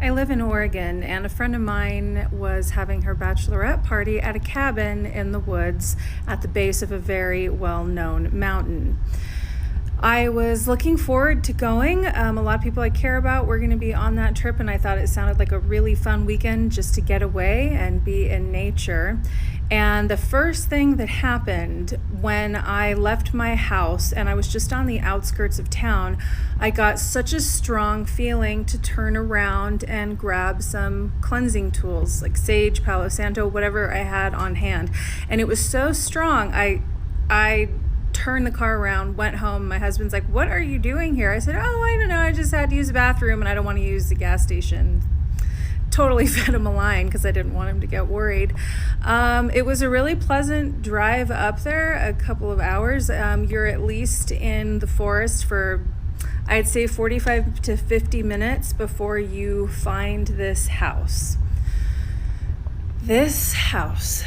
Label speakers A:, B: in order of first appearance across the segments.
A: I live in Oregon, and a friend of mine was having her bachelorette party at a cabin in the woods at the base of a very well-known mountain. I was looking forward to going. A lot of people I care about were going to be on that trip, and I thought it sounded like a really fun weekend just to get away and be in nature. And the first thing that happened when I left my house and I was just on the outskirts of town, I got such a strong feeling to turn around and grab some cleansing tools like sage, Palo Santo, whatever I had on hand. And it was so strong, I turned the car around, went home. My husband's like, "What are you doing here?" I said, "Oh, I don't know. I just had to use the bathroom and I don't want to use the gas station." Totally fed him a line because I didn't want him to get worried. It was a really pleasant drive up there, a couple of hours. You're at least in the forest for, I'd say, 45 to 50 minutes before you find this house. This house.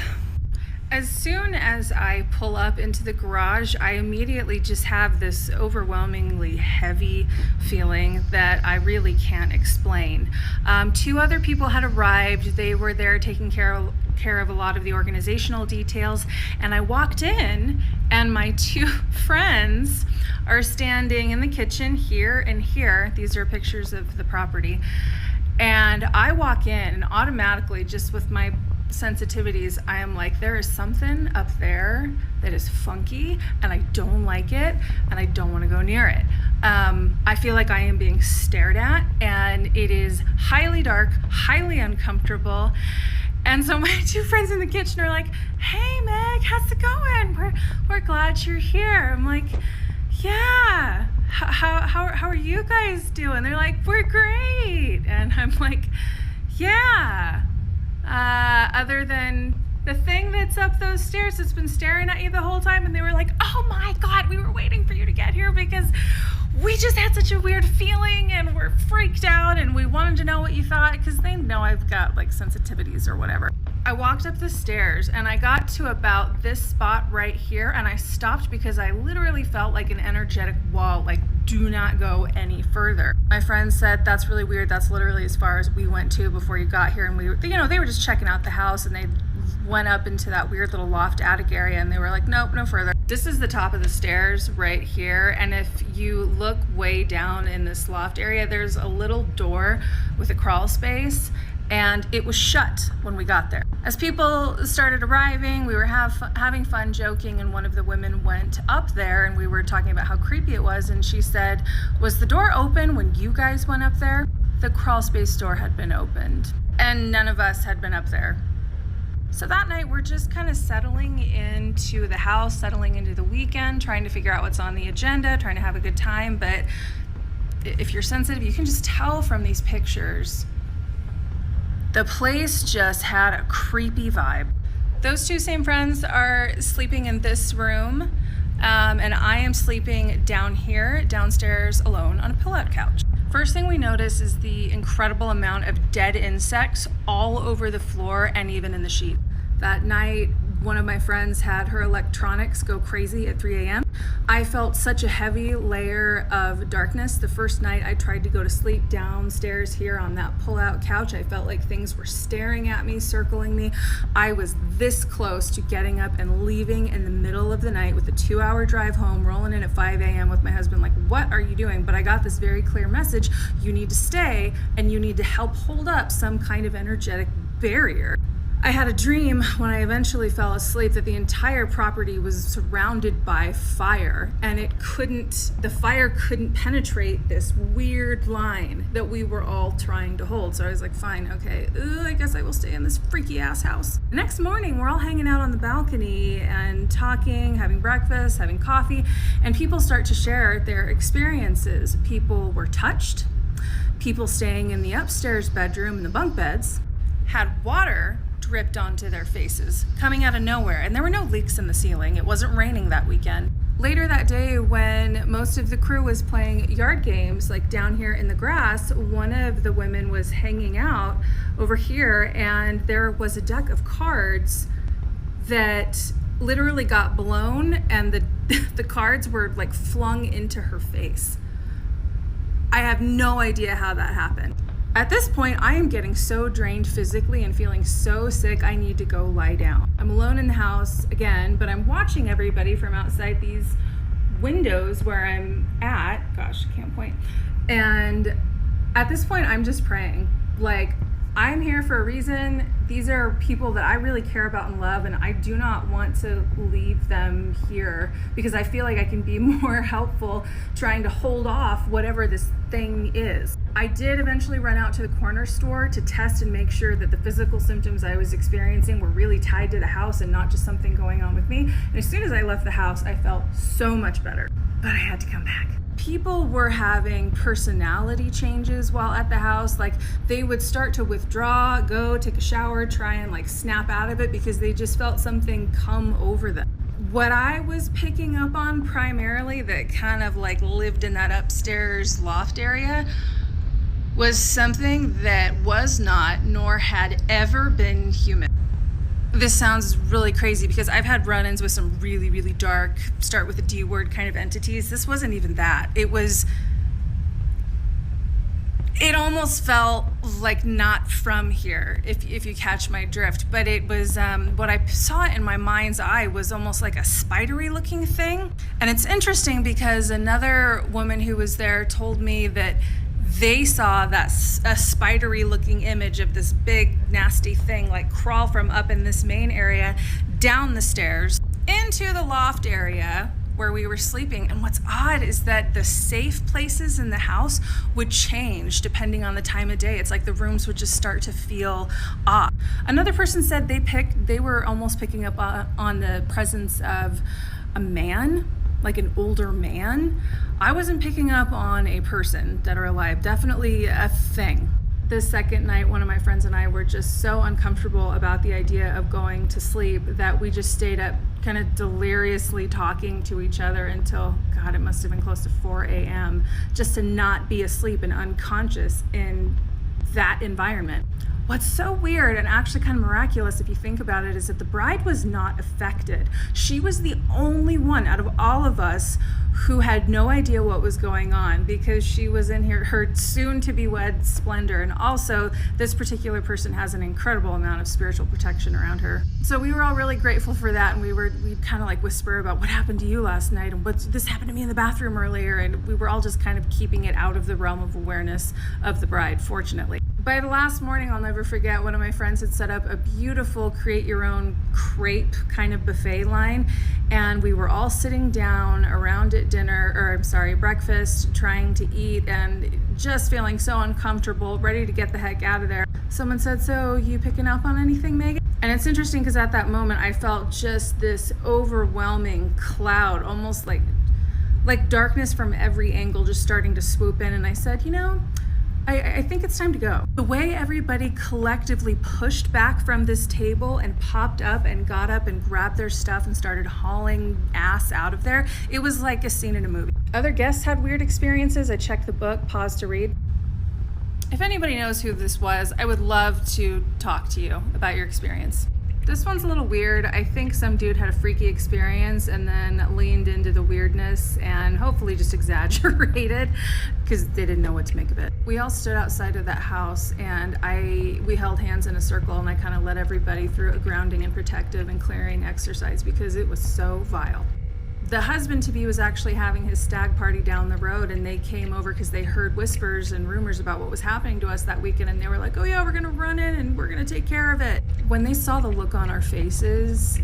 A: As soon as I pull up into the garage, I immediately just have this overwhelmingly heavy feeling that I really can't explain. Two other people had arrived. They were there taking care of a lot of the organizational details, and I walked in and my two friends are standing in the kitchen here and here. These are pictures of the property. And I walk in and automatically, just with my sensitivities, I am like, there is something up there that is funky and I don't like it and I don't want to go near it. I feel like I am being stared at and it is highly dark, highly uncomfortable. And so my two friends in the kitchen are like, "Hey Meg, how's it going? We're glad you're here." I'm like, "Yeah, how are you guys doing?" They're like, "We're great." And I'm like, "Yeah. Other than the thing that's up those stairs that's been staring at you the whole time." And they were like, "Oh my God, we were waiting for you to get here because we just had such a weird feeling and we're freaked out and we wanted to know what you thought," because they know I've got like sensitivities or whatever. I walked up the stairs and I got to about this spot right here and I stopped because I literally felt like an energetic wall, like, do not go any further. My friend said, "That's really weird. That's literally as far as we went to before you got here." And we were, they were just checking out the house and they went up into that weird little loft attic area and they were like, "Nope, no further." This is the top of the stairs right here. And if you look way down in this loft area, there's a little door with a crawl space, and it was shut when we got there. As people started arriving, we were having fun joking, and one of the women went up there and we were talking about how creepy it was, and she said, "Was the door open when you guys went up there?" The crawl space door had been opened and none of us had been up there. So that night we're just kind of settling into the house, settling into the weekend, trying to figure out what's on the agenda, trying to have a good time. But if you're sensitive, you can just tell from these pictures, the place just had a creepy vibe. Those two same friends are sleeping in this room, and I am sleeping down here, downstairs, alone on a pull-out couch. First thing we notice is the incredible amount of dead insects all over the floor and even in the sheet. That night, one of my friends had her electronics go crazy at 3 a.m. I felt such a heavy layer of darkness. The first night I tried to go to sleep downstairs here on that pull-out couch, I felt like things were staring at me, circling me. I was this close to getting up and leaving in the middle of the night with a 2-hour drive home, rolling in at 5 a.m. with my husband, like, "What are you doing?" But I got this very clear message: you need to stay and you need to help hold up some kind of energetic barrier. I had a dream when I eventually fell asleep that the entire property was surrounded by fire, and the fire couldn't penetrate this weird line that we were all trying to hold. So I was like, fine, okay, I guess I will stay in this freaky ass house. The next morning, we're all hanging out on the balcony and talking, having breakfast, having coffee, and people start to share their experiences. People were touched. People staying in the upstairs bedroom in the bunk beds had water dripped onto their faces, coming out of nowhere, and there were no leaks in the ceiling. It wasn't raining that weekend. Later that day, when most of the crew was playing yard games, like down here in the grass, one of the women was hanging out over here, and there was a deck of cards that literally got blown, and the cards were like flung into her face. I have no idea how that happened. At this point, I am getting so drained physically and feeling so sick, I need to go lie down. I'm alone in the house again, but I'm watching everybody from outside these windows where I'm at. Gosh, I can't point. And at this point, I'm just praying. Like, I'm here for a reason. These are people that I really care about and love, and I do not want to leave them here because I feel like I can be more helpful trying to hold off whatever this thing is. I did eventually run out to the corner store to test and make sure that the physical symptoms I was experiencing were really tied to the house and not just something going on with me. And as soon as I left the house, I felt so much better, but I had to come back. People were having personality changes while at the house. Like, they would start to withdraw, go take a shower, try and like snap out of it because they just felt something come over them. What I was picking up on primarily that kind of like lived in that upstairs loft area was something that was not nor had ever been human. This sounds really crazy because I've had run-ins with some really, really dark, start with a D word kind of entities. This wasn't even that. It almost felt like not from here, if you catch my drift. But it was, what I saw in my mind's eye was almost like a spidery looking thing. And it's interesting because another woman who was there told me that they saw that a spidery looking image of this big nasty thing like crawl from up in this main area down the stairs into the loft area where we were sleeping. And what's odd is that the safe places in the house would change depending on the time of day. It's like the rooms would just start to feel off. Another person said they were almost picking up on the presence of a man, like an older man. I wasn't picking up on a person, dead or alive, definitely a thing. The second night, one of my friends and I were just so uncomfortable about the idea of going to sleep that we just stayed up kind of deliriously talking to each other until, God, it must have been close to 4 a.m. just to not be asleep and unconscious in that environment. What's so weird and actually kind of miraculous if you think about it is that the bride was not affected. She was the only one out of all of us who had no idea what was going on because she was in her soon-to-be wed splendor. And also, this particular person has an incredible amount of spiritual protection around her. So we were all really grateful for that, and we'd kind of like whisper about what happened to you last night and this happened to me in the bathroom earlier, and we were all just kind of keeping it out of the realm of awareness of the bride, fortunately. By the last morning, I'll never forget, one of my friends had set up a beautiful create your own crepe kind of buffet line, and we were all sitting down around at breakfast, trying to eat and just feeling so uncomfortable, ready to get the heck out of there. Someone said, "So you picking up on anything, Megan?" And it's interesting because at that moment I felt just this overwhelming cloud, almost like darkness from every angle just starting to swoop in, and I said, I think it's time to go. The way everybody collectively pushed back from this table and popped up and got up and grabbed their stuff and started hauling ass out of there, it was like a scene in a movie. Other guests had weird experiences. I checked the book, paused to read. If anybody knows who this was, I would love to talk to you about your experience. This one's a little weird. I think some dude had a freaky experience and then leaned into the weirdness and hopefully just exaggerated because they didn't know what to make of it. We all stood outside of that house and we held hands in a circle, and I kind of led everybody through a grounding and protective and clearing exercise because it was so vile. The husband-to-be was actually having his stag party down the road, and they came over because they heard whispers and rumors about what was happening to us that weekend, and they were like, "Oh yeah, we're gonna run in and we're gonna take care of it." When they saw the look on our faces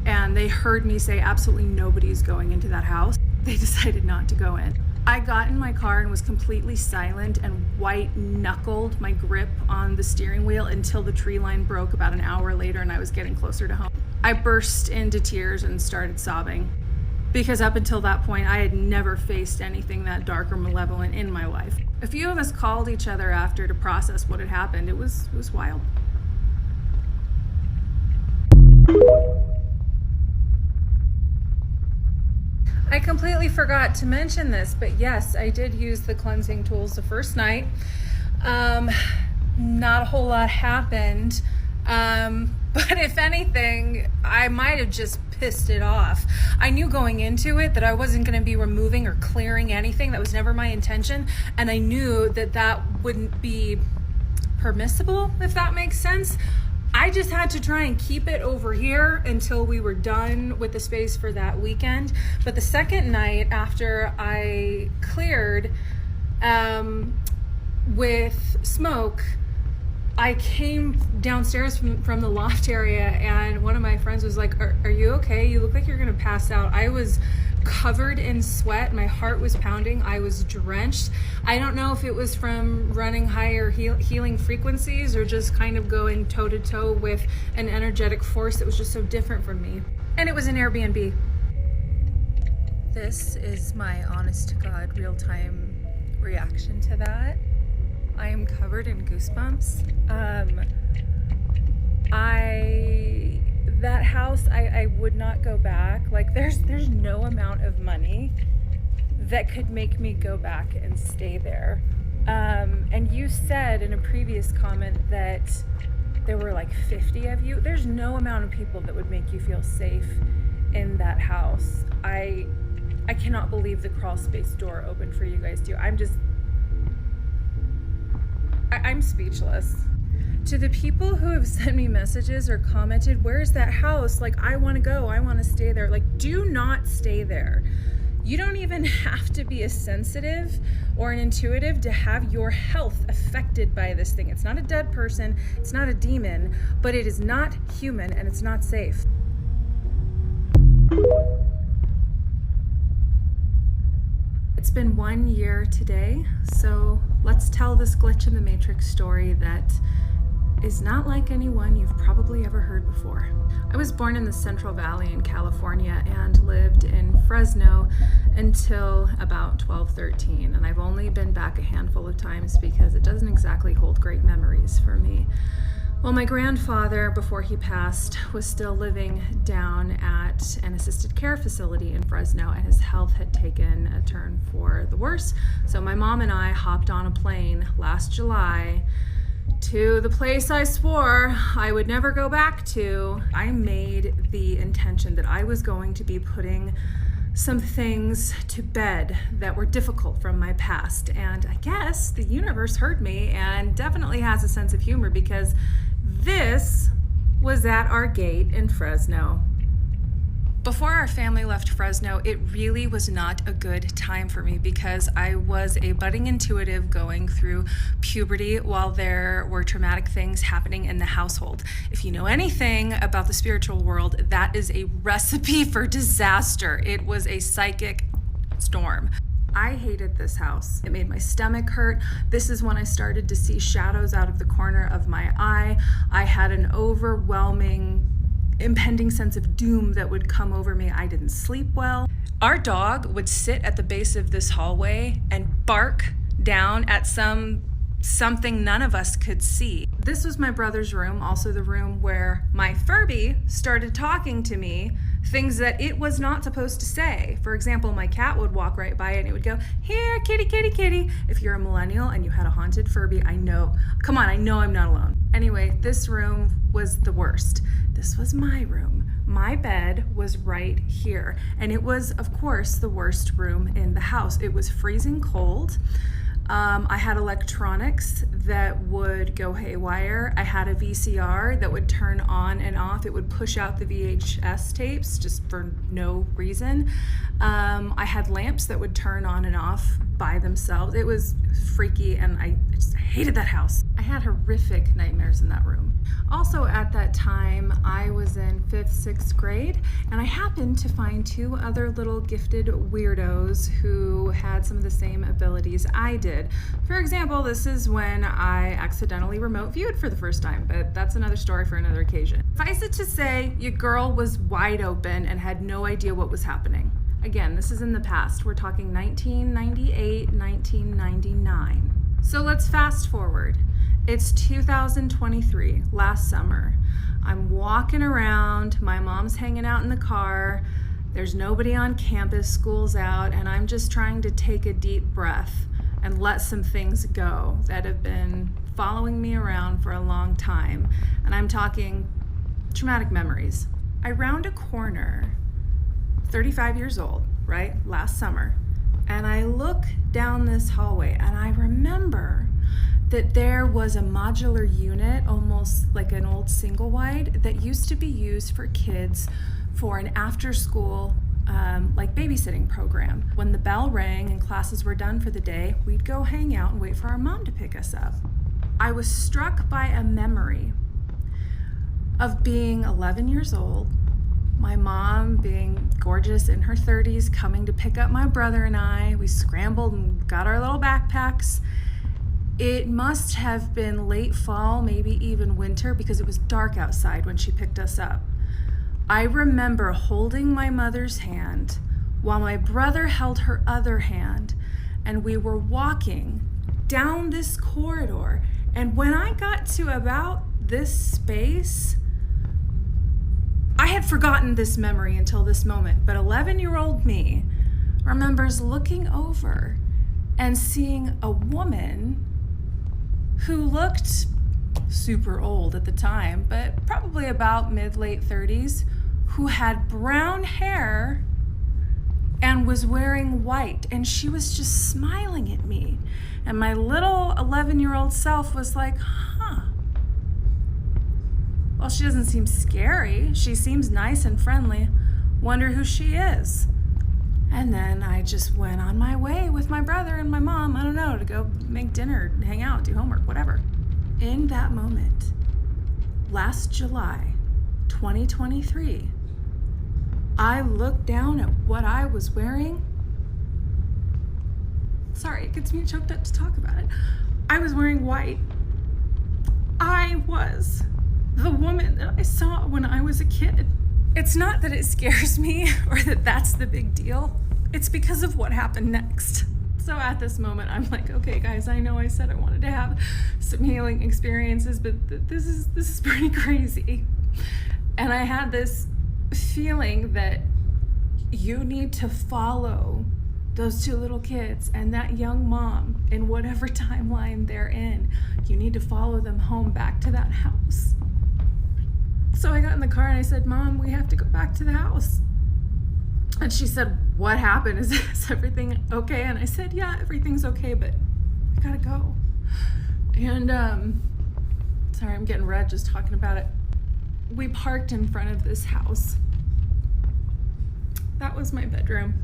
A: and they heard me say absolutely nobody's going into that house, they decided not to go in. I got in my car and was completely silent and white-knuckled my grip on the steering wheel until the tree line broke about an hour later and I was getting closer to home. I burst into tears and started sobbing, because up until that point, I had never faced anything that dark or malevolent in my life. A few of us called each other after to process what had happened. It was wild. I completely forgot to mention this, but yes, I did use the cleansing tools the first night. Not a whole lot happened. But if anything, I might have just pissed it off. I knew going into it that I wasn't going to be removing or clearing anything. That was never my intention. And I knew that that wouldn't be permissible, if that makes sense. I just had to try and keep it over here until we were done with the space for that weekend. But the second night after I cleared with smoke, I came downstairs from the loft area, and one of my friends was like, are you okay? You look like you're gonna pass out. I was covered in sweat. My heart was pounding. I was drenched. I don't know if it was from running higher healing frequencies or just kind of going toe to toe with an energetic force that was just so different from me. And it was an Airbnb. This is my honest to God real-time reaction to that. I am covered in goosebumps. That house, I would not go back. Like, there's no amount of money that could make me go back and stay there. And you said in a previous comment that there were like 50 of you. There's no amount of people that would make you feel safe in that house. I cannot believe the crawl space door opened for you guys too. I'm speechless. To the people who have sent me messages or commented, where's that house? Like, I want to go, I want to stay there. Like, do not stay there. You don't even have to be a sensitive or an intuitive to have your health affected by this thing. It's not a dead person, it's not a demon, but it is not human and it's not safe. It's been 1 year today, so let's tell this glitch in the matrix story that is not like anyone you've probably ever heard before. I was born in the Central Valley in California and lived in Fresno until about 12-13, and I've only been back a handful of times because it doesn't exactly hold great memories for me. Well, my grandfather, before he passed, was still living down at an assisted care facility in Fresno, and his health had taken a turn for the worse. So my mom and I hopped on a plane last July to the place I swore I would never go back to. I made the intention that I was going to be putting some things to bed that were difficult from my past. And I guess the universe heard me and definitely has a sense of humor, because this was at our gate in Fresno. Before our family left Fresno, it really was not a good time for me because I was a budding intuitive going through puberty while there were traumatic things happening in the household. If you know anything about the spiritual world, that is a recipe for disaster. It was a psychic storm. I hated this house. It made my stomach hurt. This is when I started to see shadows out of the corner of my eye. I had an overwhelming impending sense of doom that would come over me. I didn't sleep well. Our dog would sit at the base of this hallway and bark down at something none of us could see. This was my brother's room, also the room where my Furby started talking to me, things that it was not supposed to say. For example, my cat would walk right by it and it would go, "Here, kitty, kitty, kitty." If you're a millennial and you had a haunted Furby, I know I'm not alone. Anyway, this room was the worst. This was my room. My bed was right here. And it was, of course, the worst room in the house. It was freezing cold. I had electronics that would go haywire. I had a VCR that would turn on and off. It would push out the VHS tapes just for no reason. I had lamps that would turn on and off by themselves. It was freaky, and I just hated that house. I had horrific nightmares in that room. Also at that time, I was in 5th, 6th grade, and I happened to find 2 other little gifted weirdos who had some of the same abilities I did. For example, this is when I accidentally remote viewed for the first time, but that's another story for another occasion. Suffice it to say, your girl was wide open and had no idea what was happening. Again, this is in the past. We're talking 1998, 1999. So let's fast forward. It's 2023, last summer. I'm walking around, my mom's hanging out in the car, there's nobody on campus, school's out, and I'm just trying to take a deep breath and let some things go that have been following me around for a long time. And I'm talking traumatic memories. I round a corner, 35 years old, right? Last summer. And I look down this hallway and I remember that there was a modular unit, almost like an old single wide, that used to be used for kids for an after school like babysitting program. When the bell rang and classes were done for the day, we'd go hang out and wait for our mom to pick us up. I was struck by a memory of being 11 years old, my mom being gorgeous in her 30s, coming to pick up my brother and I. We scrambled and got our little backpacks. It must have been late fall, maybe even winter, because it was dark outside when she picked us up. I remember holding my mother's hand while my brother held her other hand, and we were walking down this corridor. And when I got to about this space, I had forgotten this memory until this moment, but 11-year-old me remembers looking over and seeing a woman who looked super old at the time, but probably about mid-late 30s, who had brown hair and was wearing white, and she was just smiling at me. And my little 11-year-old self was like, well, she doesn't seem scary. She seems nice and friendly. Wonder who she is. And then I just went on my way with my brother and my mom, I don't know, to go make dinner, hang out, do homework, whatever. In that moment, last July, 2023, I looked down at what I was wearing. Sorry, it gets me choked up to talk about it. I was wearing white. I was the woman that I saw when I was a kid. It's not that it scares me or that that's the big deal. It's because of what happened next. So at this moment, I'm like, okay, guys, I know I said I wanted to have some healing experiences, but this is pretty crazy. And I had this feeling that you need to follow those two little kids and that young mom in whatever timeline they're in. You need to follow them home back to that house. So I got in the car and I said, Mom, we have to go back to the house. And she said, what happened? Is everything okay? And I said, yeah, everything's okay, but we gotta go. And sorry, I'm getting red just talking about it. We parked in front of this house. That was my bedroom.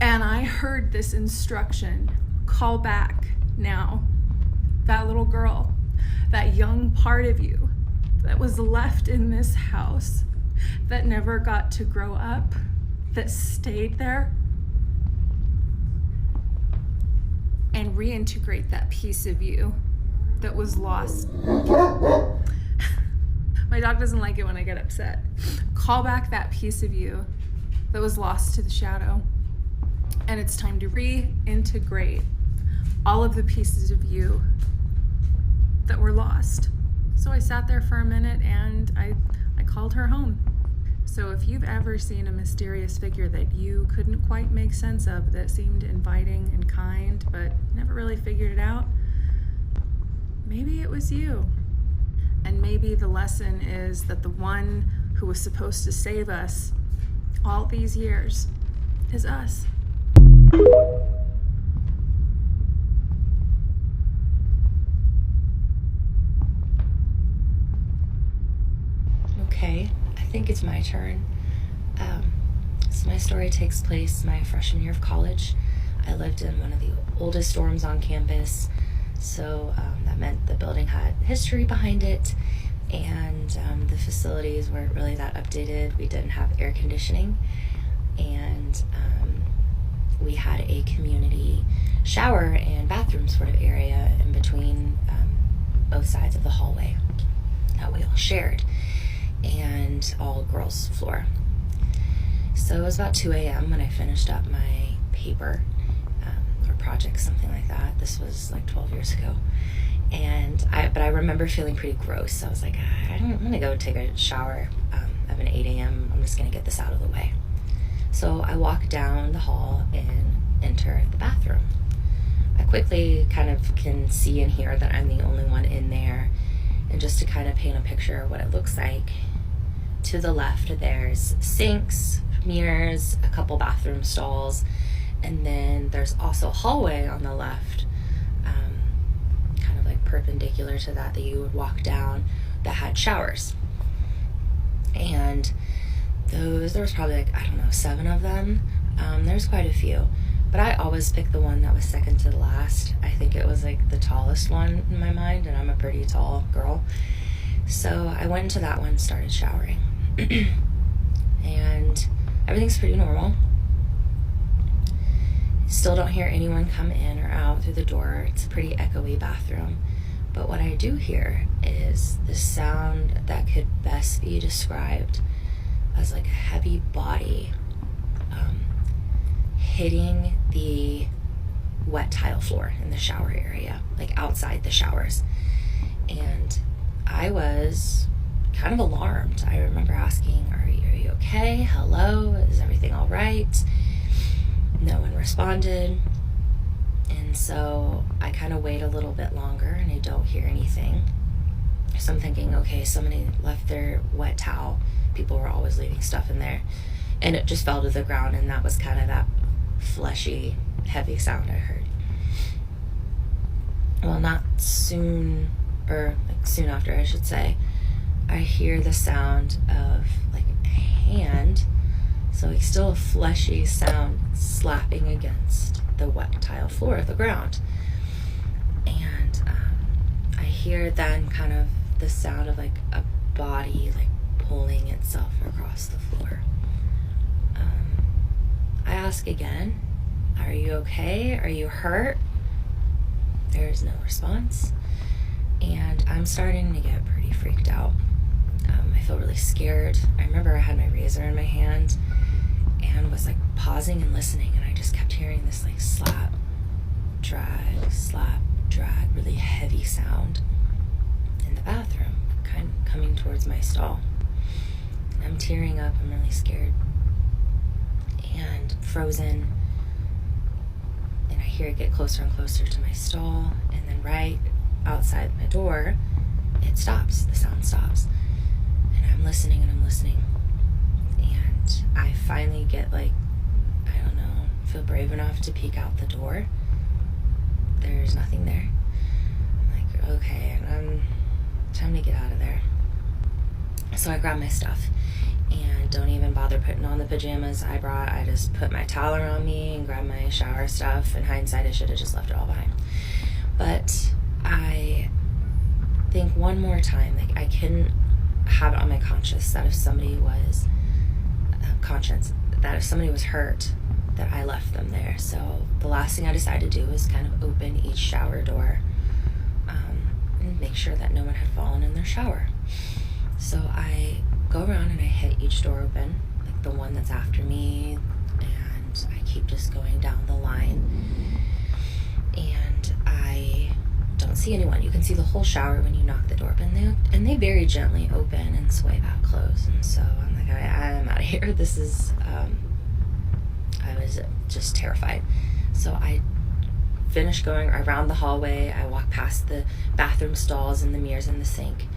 A: And I heard this instruction, call back now. That little girl, that young part of you that was left in this house, that never got to grow up, that stayed there, and reintegrate that piece of you that was lost. My dog doesn't like it when I get upset. Call back that piece of you that was lost to the shadow. And it's time to reintegrate all of the pieces of you that were lost. So I sat there for a minute and I called her home. So if you've ever seen a mysterious figure that you couldn't quite make sense of, that seemed inviting and kind, but never really figured it out, maybe it was you. And maybe the lesson is that the one who was supposed to save us all these years is us.
B: Okay, I think it's my turn. So my story takes place my freshman year of college. I lived in one of the oldest dorms on campus, so that meant the building had history behind it, and the facilities weren't really that updated. We didn't have air conditioning, and we had a community shower and bathroom sort of area in between both sides of the hallway that we all shared, and all girls floor. So it was about 2 a.m. when I finished up my paper or project, something like that. This was like 12 years ago. But I remember feeling pretty gross. I was like, I'm gonna go take a shower at an 8 a.m. I'm just gonna get this out of the way. So I walk down the hall and enter the bathroom. I quickly kind of can see and hear that I'm the only one in there. And just to kind of paint a picture of what it looks like, to the left there's sinks, mirrors, a couple bathroom stalls, and then there's also a hallway on the left perpendicular to that you would walk down that had showers. And there was probably like, I don't know, 7 of them. There's quite a few. But I always picked the one that was second to the last. I think it was like the tallest one in my mind, and I'm a pretty tall girl. So I went into that one and started showering. And everything's pretty normal. Still don't hear anyone come in or out through the door. It's a pretty echoey bathroom. But what I do hear is the sound that could best be described as like a heavy body hitting the wet tile floor in the shower area, like outside the showers. And I was kind of alarmed. I remember asking, are you okay? Hello? Is everything all right? No one responded. And so I kind of wait a little bit longer and I don't hear anything. So I'm thinking, okay, somebody left their wet towel. People were always leaving stuff in there. And it just fell to the ground, and that was kind of that fleshy, heavy sound I heard. Well, not soon, or like soon after, I should say, I hear the sound of like a hand, so like still a fleshy sound slapping against the wet tile floor of the ground. And I hear then kind of the sound of like a body like pulling itself across the floor. I ask again, are you okay? Are you hurt? There's no response. And I'm starting to get pretty freaked out. I feel really scared. I remember I had my razor in my hand and was like pausing and listening, and I just kept hearing this like slap, drag, really heavy sound in the bathroom, kind of coming towards my stall. And I'm tearing up, I'm really scared and frozen, and I hear it get closer and closer to my stall, and then right outside my door it stops, the sound stops, and I'm listening, and I finally get like, I don't know, feel brave enough to peek out the door. There's nothing there. I'm like, okay, time to get out of there. So I grab my stuff and don't even bother putting on the pajamas I brought. I just put my towel around me and grab my shower stuff. In hindsight, I should have just left it all behind. But I think one more time, like I couldn't have it on my conscience that if somebody was hurt, that I left them there. So the last thing I decided to do was kind of open each shower door and make sure that no one had fallen in their shower. So I go around and I hit each door open, like the one that's after me, and I keep just going down the line, and I don't see anyone. You can see the whole shower when you knock the door open, and they very gently open and sway back closed. And so I'm like, I'm out of here. This is I was just terrified. So I finish going around the hallway. I walk past the bathroom stalls and the mirrors and the sink,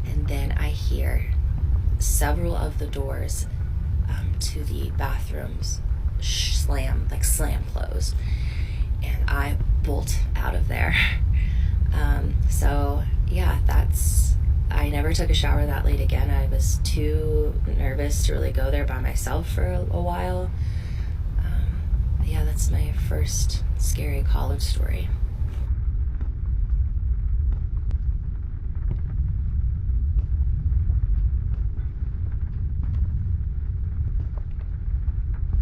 B: and then I hear several of the doors to the bathrooms slam closed, and I bolt out of there. So yeah, I never took a shower that late again. I was too nervous to really go there by myself for a while. Yeah, that's my first scary college story.